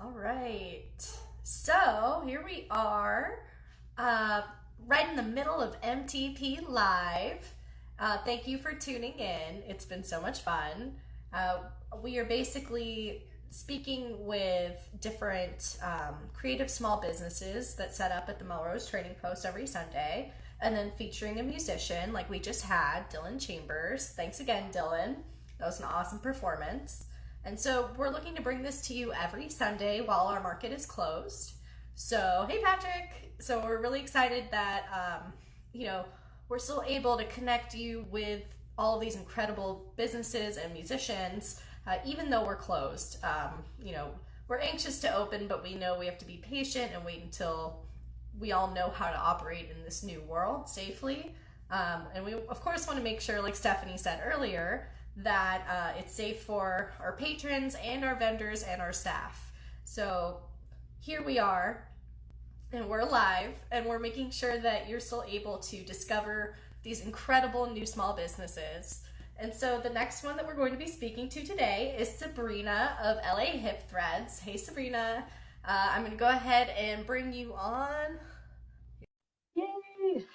All right. So here we are, uh, right in the middle of MTP Live. Thank you for tuning in. It's been so much fun. Uh, we are basically speaking with different creative small businesses that set up at the Melrose Trading Post every Sunday, and then featuring a musician like we just had, Dylan Chambers. Thanks again, Dylan. That was an awesome performance. And so we're looking to bring this to you every Sunday while our market is closed. So, hey, Patrick. So we're really excited that, you know, we're still able to connect you with all of these incredible businesses and musicians, even though we're closed. We're anxious to open, but we know we have to be patient and wait until we all know how to operate in this new world safely. And we, of course, want to make sure, like Stephanie said earlier, that it's safe for our patrons and our vendors and our staff. So here we are, and we're live, and we're making sure that you're still able to discover these incredible new small businesses. And so the next one that we're going to be speaking to today is Sabrina of LA Hip Threads. Hey, Sabrina. I'm going to go ahead and bring you on. Yay!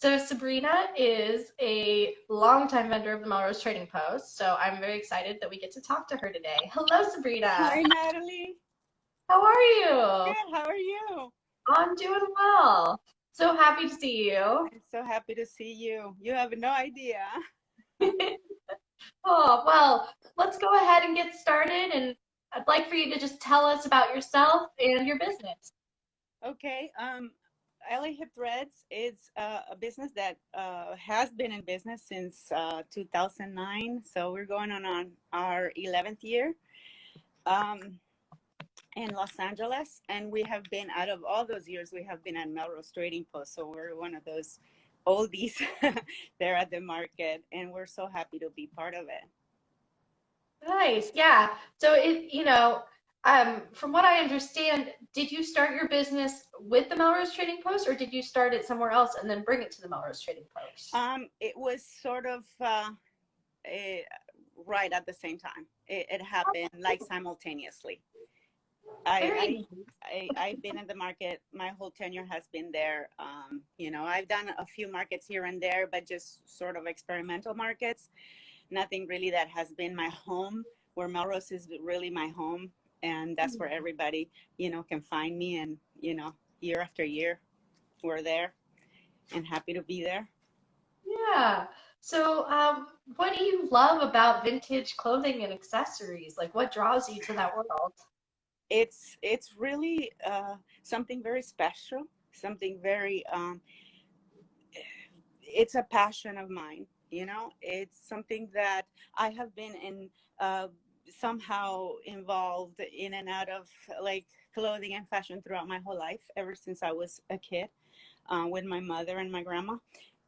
So Sabrina is a longtime vendor of the Melrose Trading Post, so I'm very excited that we get to talk to her today. Hello, Sabrina. Hi, Natalie. How are you? Good. How are you? I'm doing well. So happy to see you. I'm so happy to see you. You have no idea. Oh, well, let's go ahead and get started, and I'd like for you to just tell us about yourself and your business. Okay. LA Hip Threads is a business that has been in business since 2009. So we're going on our 11th year in Los Angeles. And we have been, out of all those years, we have been at Melrose Trading Post. So we're one of those oldies there at the market. And we're so happy to be part of it. Nice, yeah. So from what I understand, did you start your business with the Melrose Trading Post, or did you start it somewhere else and then bring it to the Melrose Trading Post? It was sort of right at the same time. It happened like simultaneously. I've been in the market. My whole tenure has been there. I've done a few markets here and there, but just sort of experimental markets. Nothing really that has been my home, where Melrose is really my home. And that's where everybody, can find me. And, year after year, we're there and happy to be there. Yeah. So, what do you love about vintage clothing and accessories? Like, what draws you to that world? It's really something very special, something very, it's a passion of mine. It's something that I have been in somehow involved in and out of, like, clothing and fashion throughout my whole life, ever since I was a kid, with my mother and my grandma.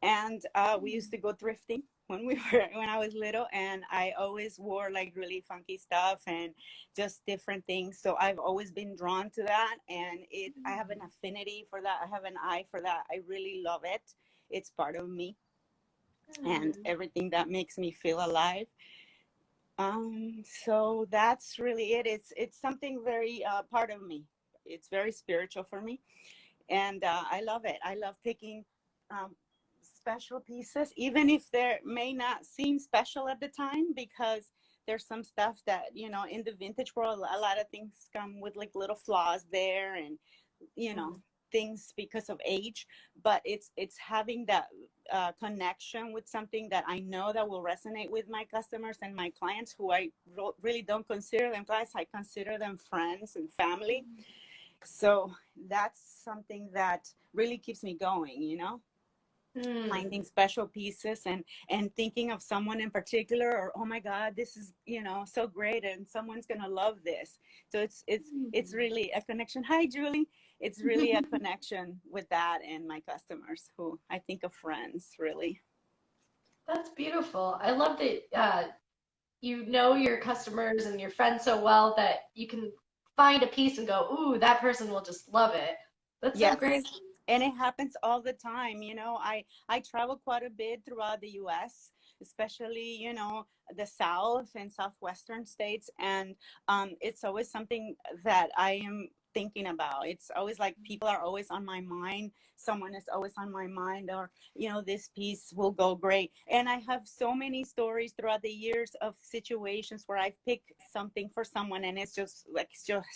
And we used to go thrifting when I was little, and I always wore like really funky stuff and just different things. So I've always been drawn to that, and I have an affinity for that. I have an eye for that. I really love it. It's part of me, and everything that makes me feel alive. So that's really it. It's something very part of me. It's very spiritual for me, and I love it. I love picking special pieces, even if they may not seem special at the time, because there's some stuff that, in the vintage world, a lot of things come with like little flaws there, and things because of age. But it's having that connection with something that I know that will resonate with my customers and my clients, who I really don't consider them clients. I consider them friends and family. So that's something that really keeps me going, finding special pieces and thinking of someone in particular, or, oh my God, this is, so great, and someone's gonna love this. So it's really a connection. Hi, Julie. It's really a connection with that and my customers, who I think of friends, really. That's beautiful. I love that you know your customers and your friends so well that you can find a piece and go, ooh, that person will just love it. That's so Yes. great. And it happens all the time. You know, I travel quite a bit throughout the US, especially, you know, the South and Southwestern states. And it's always something that I am thinking about. It's always like people are always on my mind. Someone is always on my mind, or, you know, this piece will go great. And I have so many stories throughout the years of situations where I've picked something for someone, and it's just like, just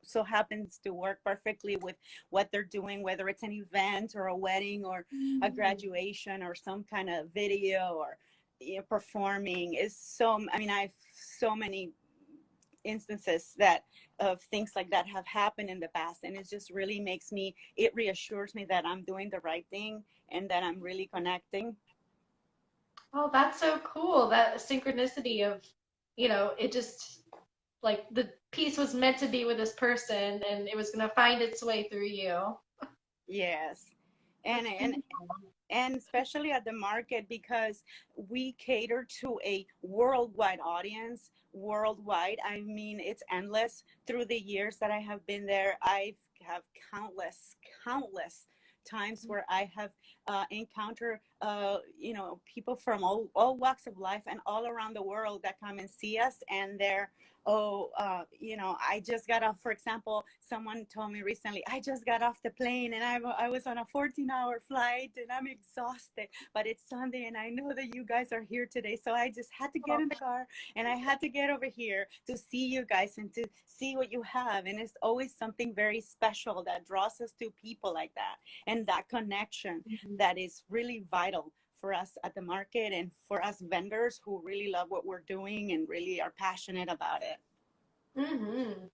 so happens to work perfectly with what they're doing, whether it's an event or a wedding or a graduation or some kind of video, or, you know, performing is so, I mean, I've so many instances that of things like that have happened in the past, and it just really makes me, it reassures me that I'm doing the right thing and that I'm really connecting. Oh, that's so cool. That synchronicity of, it just like the piece was meant to be with this person and it was going to find its way through you. Yes. and That's and beautiful. and especially at the market, because we cater to a worldwide audience. Worldwide, I mean, it's endless. Through the years that I have been there, I have countless times where I have encountered, you know, people from all walks of life and all around the world that come and see us, and they're, oh, you know, I just got off, for example, someone told me recently, I just got off the plane and I was on a 14-hour flight and I'm exhausted, but it's Sunday and I know that you guys are here today. So I just had to get in the car and I had to get over here to see you guys and to see what you have. And it's always something very special that draws us to people like that, and that connection that is really vital for us at the market and for us vendors who really love what we're doing and really are passionate about it. Mm-hmm.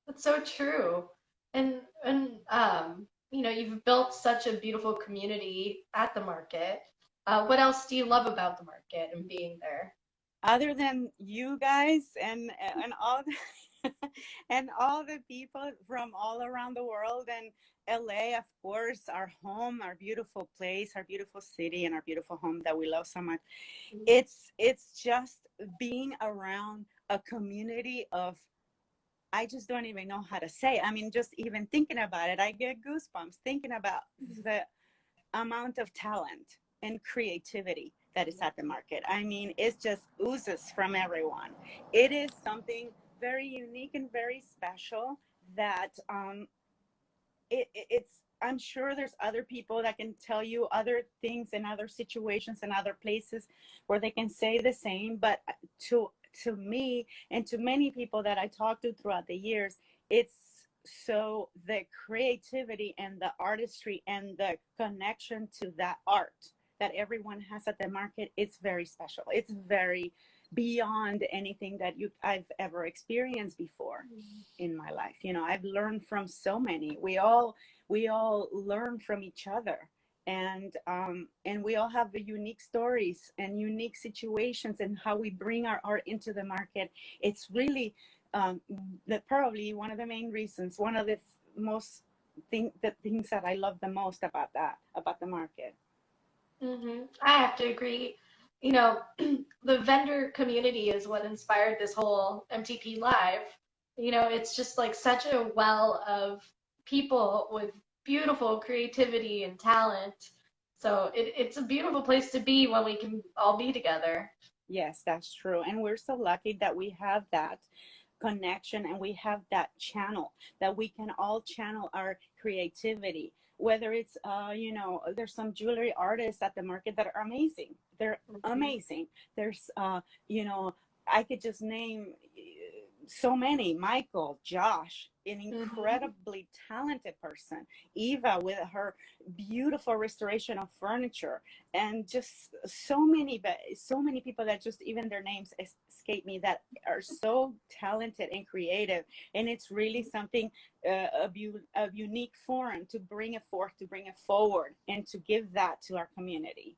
That's so true. And you've built such a beautiful community at the market. What else do you love about the market and being there? Other than you guys and all the, and all the people from all around the world, and LA, of course, our home, our beautiful place, our beautiful city, and our beautiful home that we love so much. It's just being around a community of, I just don't even know how to say it. I mean, just even thinking about it, I get goosebumps thinking about the amount of talent and creativity that is at the market. I mean, it just oozes from everyone. It is something very unique and very special that it's, I'm sure there's other people that can tell you other things in other situations and other places where they can say the same, but to me and to many people that I talked to throughout the years, it's, so the creativity and the artistry and the connection to that art that everyone has at the market, it's very special. It's very beyond anything that I've ever experienced before in my life. You know, I've learned from so many. We all learn from each other, and we all have the unique stories and unique situations and how we bring our art into the market. It's really that probably one of the main reasons, one of the most the things that I love the most about that, about the market. I have to agree. The vendor community is what inspired this whole MTP Live. It's just like such a well of people with beautiful creativity and talent. So it's a beautiful place to be when we can all be together. Yes, that's true. And we're so lucky that we have that connection and we have that channel that we can all channel our creativity. Whether it's, you know, there's some jewelry artists at the market that are amazing. They're amazing. There's, you know, I could just name so many. Michael, Josh, an Mm-hmm. incredibly talented person. Eva with her beautiful restoration of furniture, and just so many, but so many people that just even their names escape me, that are so talented and creative. And it's really something, a unique forum to bring it forth, to bring it forward, and to give that to our community.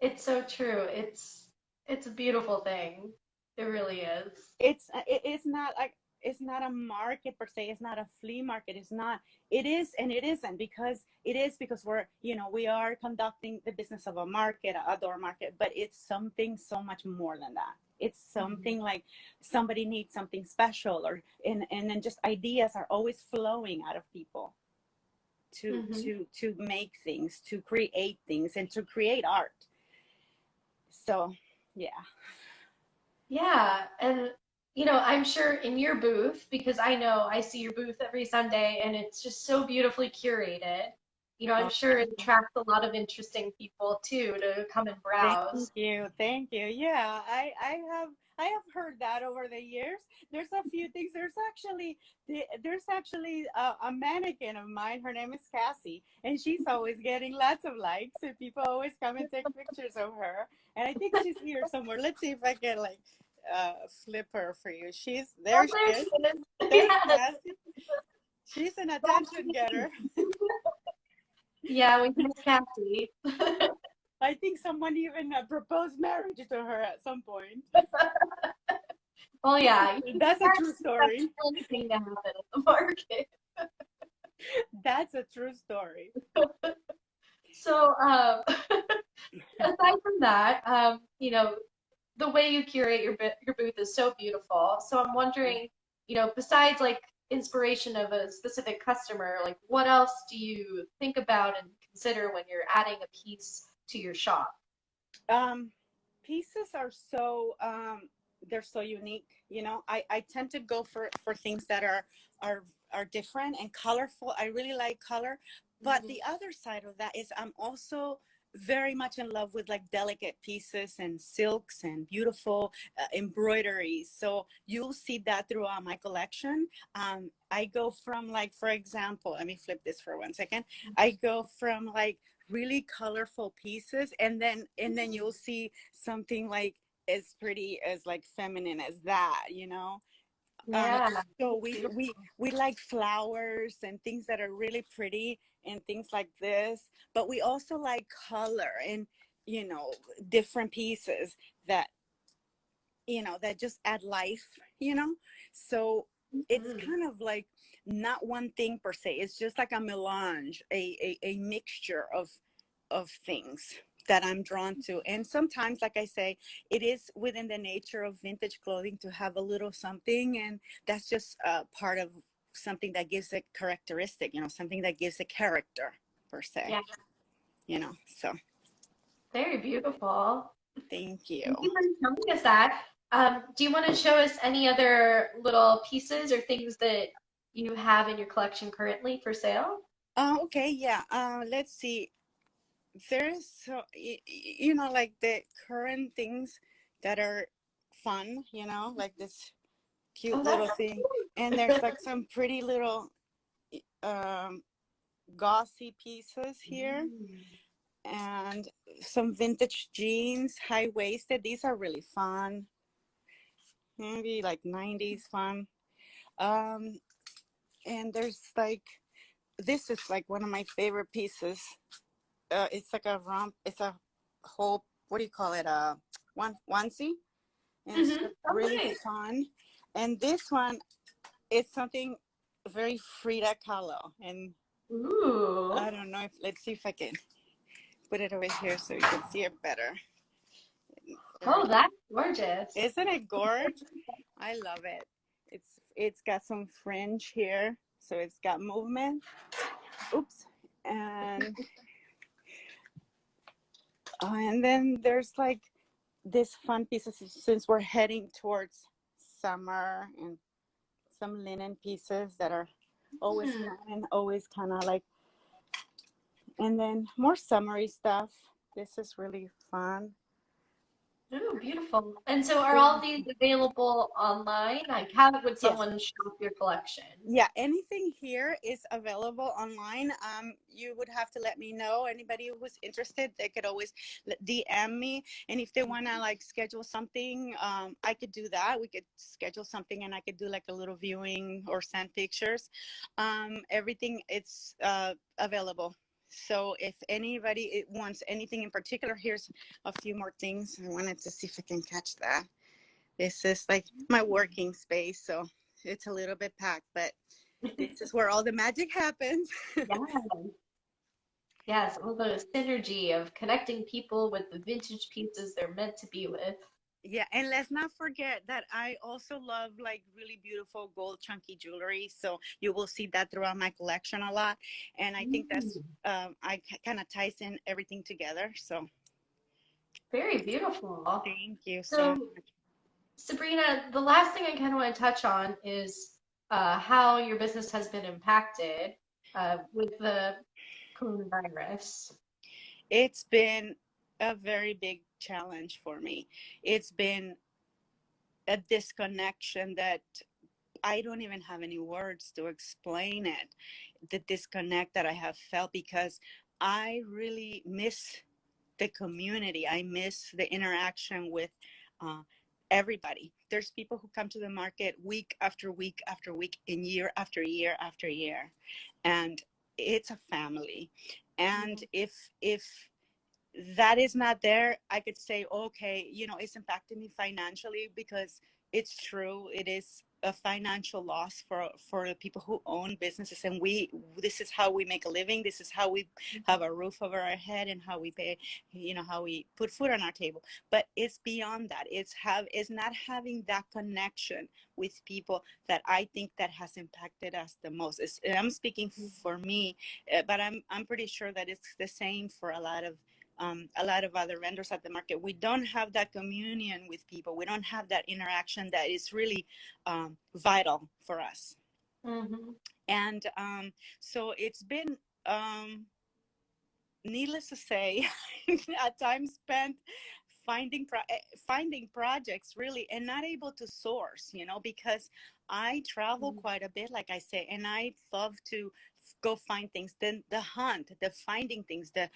It's so true. It's a beautiful thing. It really is. It's not like, it's not a market per se, it's not a flea market, it's not, it is and it isn't, because it is, because we're, you know, we are conducting the business of a market, a door market, but it's something so much more than that. It's something like somebody needs something special, or and then just ideas are always flowing out of people to make things, to create things, and to create art. So yeah. Yeah, and I'm sure in your booth, because I know I see your booth every Sunday and it's just so beautifully curated. I'm Oh, sure it attracts a lot of interesting people too to come and thank browse. you, thank you. Yeah, I have heard that over the years. There's a few things. There's actually a mannequin of mine. Her name is Cassie, and she's always getting lots of likes, and people always come and take pictures of her. And I think she's here somewhere. Let's see if I can like flip her for you. She's Oh, there. She there is. she is. There's Yeah, Cassie. She's an attention getter. yeah, we met Cassie. I think someone even proposed marriage to her at some point. Well, yeah, you That's a can't true expect story. anything to happen in the market. That's a true story. So, aside from that, the way you curate your booth is so beautiful. So I'm wondering, besides like inspiration of a specific customer, like what else do you think about and consider when you're adding a piece to your shop? Um, Pieces are so they're so unique. I tend to go for things that are are different and colorful. I really like color, but Mhm. the other side of that is I'm also very much in love with like delicate pieces and silks and beautiful embroideries. So you'll see that throughout my collection. I go from, like, for example, let me flip this for 1 second. I go from like really colorful pieces, and then you'll see something like as pretty as like feminine as that. um Yeah. so we like flowers and things that are really pretty and things like this, but we also like color and you know different pieces that that just add life. So it's Mhm. kind of like not one thing per se. It's just like a melange, a mixture of things that I'm drawn to. And sometimes, like I say, it is within the nature of vintage clothing to have a little something, and that's just part of something that gives a characteristic, something that gives a character per se, Yeah. so Very beautiful. thank you. Thank you for showing us that. Do you want to show us any other little pieces or things that you have in your collection currently for sale? Okay, yeah. Let's see. There's so like the current things that are fun, like this cute Oh, little that's thing, and there's cute. like some pretty little um gauzy pieces here, Mm. and some vintage jeans, high-waisted. These are really fun, maybe like 90s fun. um and there's like, this is like one of my favorite pieces. It's like a romp. It's a whole, what do you call it? Onesie, and it's Mm-hmm. just Oh, really nice. fun. And this one is something very Frida Kahlo, and Ooh. I don't know if, let's see if I can put it over here so you can see it better. Oh, that's gorgeous. Isn't it gorge? I love it. It's got some fringe here, so it's got movement. Oops. And and then there's like this fun pieces, since we're heading towards summer, and some linen pieces that are always Hmm. fun and always kind of like, and then more summery stuff. This is really fun. Ooh, beautiful. And so are all these available online? Like, how would Yes. someone shop your collection? Yeah, anything here is available online. You would have to let me know. Anybody who's interested, they could always DM me. And if they want to like schedule something, I could do that. We could schedule something, and I could do like a little viewing or send pictures. Everything, it's available. So if anybody wants anything in particular, here's a few more things. I wanted to see if I can catch that. This is like my working space, so it's a little bit packed, but this is where all the magic happens. Yes. Yes, all the synergy of connecting people with the vintage pieces they're meant to be with. Yeah, and let's not forget that I also love like really beautiful gold chunky jewelry. So you will see that throughout my collection a lot, and I think that's Mm, kind of ties in everything together. So very beautiful. thank you so So, much. Sabrina, the last thing I kind of want to touch on is how your business has been impacted with the coronavirus. It's been a very big challenge for me. It's been a disconnection that I don't even have any words to explain it. The disconnect that I have felt because I really miss the community. I miss the interaction with uh, everybody. There's people who come to the market week after week after week and year after year after year. And it's a family. And if that is not there, I could say, okay, it's impacting me financially, because it's true. It is a financial loss for the people who own businesses, and this is how we make a living. This is how we have a roof over our head, and how we pay, how we put food on our table. But it's beyond that. It's not having that connection with people that I think that has impacted us the most. I'm speaking for me, but I'm pretty sure that it's the same for a lot of other vendors at the market. We don't have that communion with people. We don't have that interaction that is really vital for us. Mm-hmm. And so it's been, um, needless to say, at times spent finding projects really, and not able to source, because I travel quite a bit, like I say, and I love to go find things. Then the hunt, the finding things, the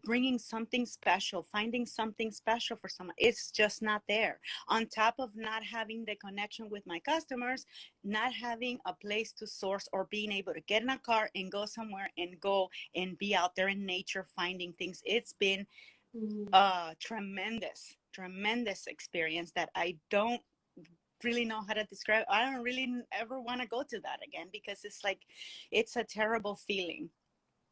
bringing something special, finding something special for someone, it's just not there. On top of not having the connection with my customers, not having a place to source, or being able to get in a car and go somewhere and go and be out there in nature finding things. It's been Mm-hmm. a tremendous experience that I don't really know how to describe. I don't really ever want to go to that again, because it's like, it's a terrible feeling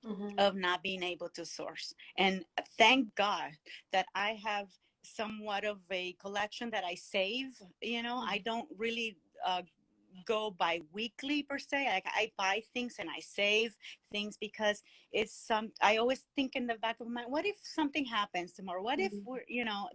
Mm-hmm. of not being able to source. And thank God that I have somewhat of a collection that I save. I don't really go by weekly per se. I buy things and I save things, because I always think in the back of my mind, what if something happens tomorrow? What if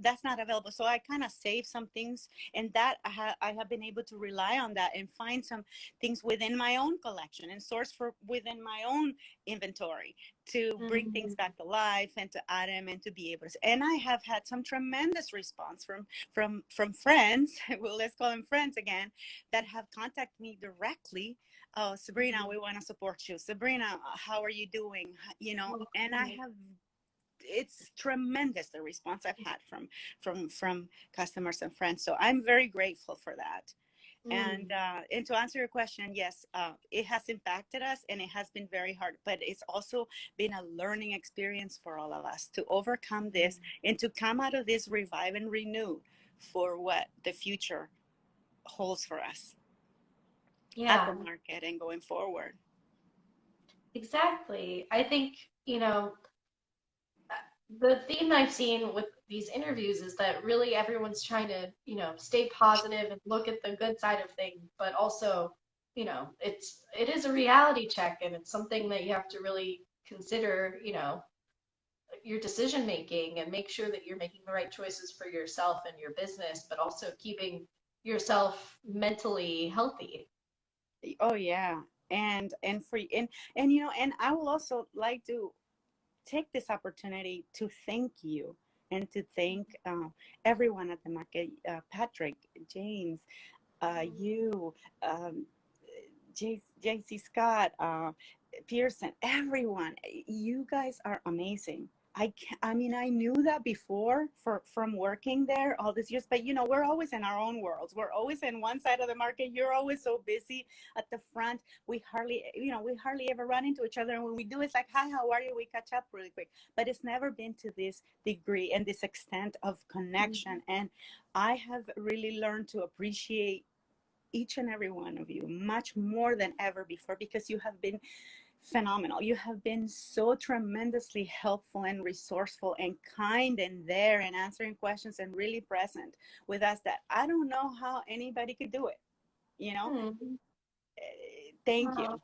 that's not available? So I kind of save some things, and that I have been able to rely on that and find some things within my own collection and source for within my own inventory, to bring Mm-hmm. things back to life and to add them and to be able to. And I have had some tremendous response from friends. Well, let's call them friends again, that have contacted me directly. Oh, Sabrina, we want to support you. Sabrina, how are you doing? And I have, it's tremendous, the response I've had from customers and friends. So I'm very grateful for that. And to answer your question, yes, it has impacted us, and it has been very hard, but it's also been a learning experience for all of us to overcome this and to come out of this revive and renew for what the future holds for us at Yeah, the market and going forward. exactly. I think, you know, the theme I've seen with these interviews is that really everyone's trying to, stay positive and look at the good side of things, but also, it is a reality check, and it's something that you have to really consider, your decision making, and make sure that you're making the right choices for yourself and your business, but also keeping yourself mentally healthy. Oh yeah. And for and I will also like to take this opportunity to thank you, and to thank everyone at the market, Patrick, James, you, um, JC Scott, Pearson, everyone. You guys are amazing. I mean, I knew that before from working there all these years, but we're always in our own worlds. We're always in one side of the market. You're always so busy at the front. We hardly ever run into each other. And when we do, it's like, hi, how are you? We catch up really quick. But it's never been to this degree and this extent of connection. And I have really learned to appreciate each and every one of you much more than ever before, because you have been phenomenal. You have been so tremendously helpful and resourceful and kind and there and answering questions and really present with us that I don't know how anybody could do it, you know? Thank you. Oh,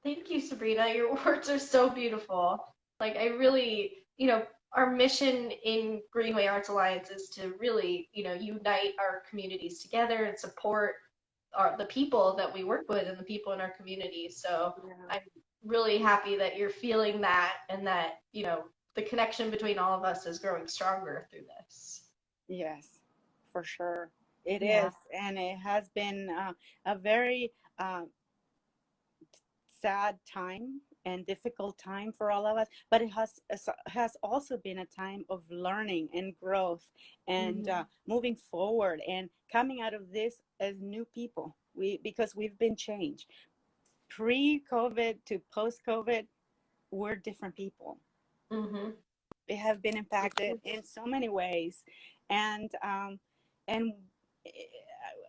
thank you, Sabrina. Your words are so beautiful. Like, I really, our mission in Greenway Arts Alliance is to really, unite our communities together and support the people that we work with and the people in our community. So Yeah. I'm really happy that you're feeling that and that, the connection between all of us is growing stronger through this. Yes, for sure. It Yeah. is. And it has been a very sad time and difficult time for all of us, but it has also been a time of learning and growth and Mhm. moving forward and coming out of this as new people. Because we've been changed pre-COVID to post-COVID, we're different people. Mhm. We have been impacted in so many ways, and and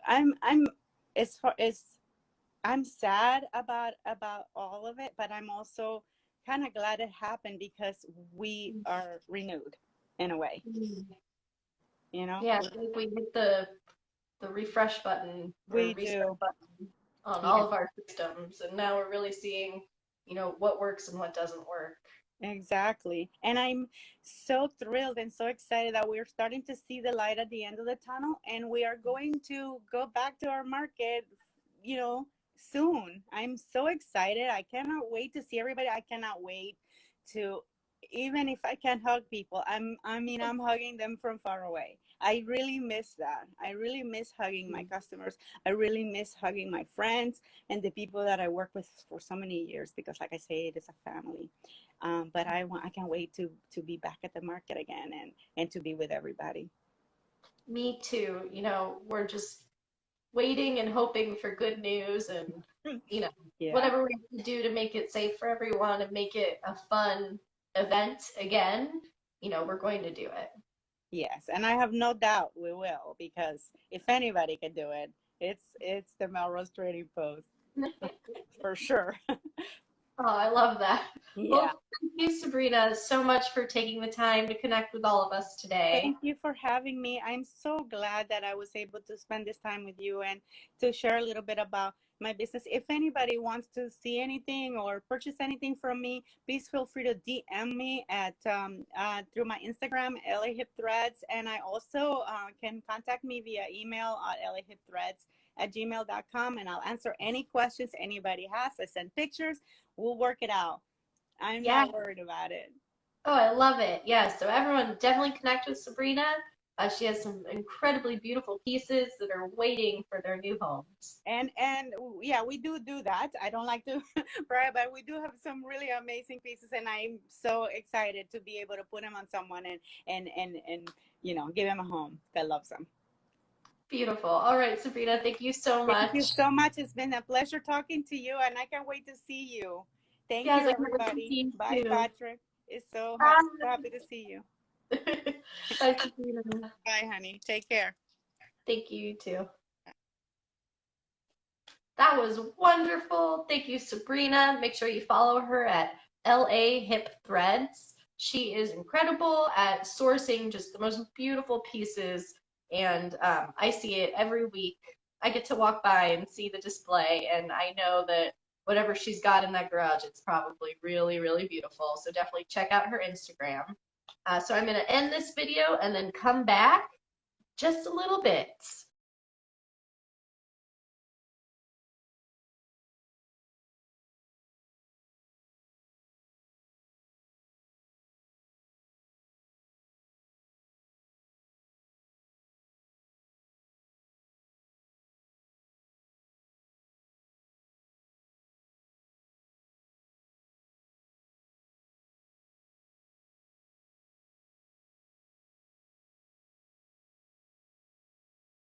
I'm as far as I'm sad about all of it, but I'm also kind of glad it happened because we are renewed in a way, Mhm. you know? Yeah, I think we hit the refresh button or We reset do. button on all Yeah, of our systems, and now we're really seeing, what works and what doesn't work. exactly. And I'm so thrilled and so excited that we're starting to see the light at the end of the tunnel and we are going to go back to our market, you know, soon. I'm so excited. I cannot wait to see everybody. I cannot wait to, even if I can't hug people, I'm hugging them from far away. I really miss that. I really miss hugging my customers. I really miss hugging my friends and the people that I work with for so many years because like I say, it is a family. But I can't wait to be back at the market again and to be with everybody. Me too. We're just waiting and hoping for good news and, you know, Yeah. whatever we can do to make it safe for everyone and make it a fun event again, we're going to do it. Yes, and I have no doubt we will because if anybody can do it, it's the Melrose Trading Post for sure. Oh, I love that. Yeah. Well, thank you, Sabrina, so much for taking the time to connect with all of us today. Thank you for having me. I'm so glad that I was able to spend this time with you and to share a little bit about my business. If anybody wants to see anything or purchase anything from me, please feel free to DM me at through my Instagram, LA Hip Threads, and I also can contact me via email at lahipthreads@gmail.com, and I'll answer any questions anybody has. I send pictures. We'll work it out. I'm Yeah. not worried about it. Oh, I love it. Yeah. So everyone definitely connect with Sabrina. She has some incredibly beautiful pieces that are waiting for their new homes. And yeah, we do that. I don't like to brag, but we do have some really amazing pieces and I'm so excited to be able to put them on someone and give them a home that loves them. Beautiful. All right, Sabrina, thank you so Thank you much. so much. It's been a pleasure talking to you and I can't wait to see you. Thank Yes, you, I can't wait to everybody. see Bye, you too. Patrick. It's so happy to see you. Bye, Sabrina. Bye, honey. Take care. Thank you too. That was wonderful. Thank you, Sabrina. Make sure you follow her at LA Hip Threads. She is incredible at sourcing just the most beautiful pieces, and I see it every week. I get to walk by and see the display, and I know that whatever she's got in that garage, it's probably really, really beautiful. So definitely check out her Instagram. So I'm going to end this video and then come back just a little bit.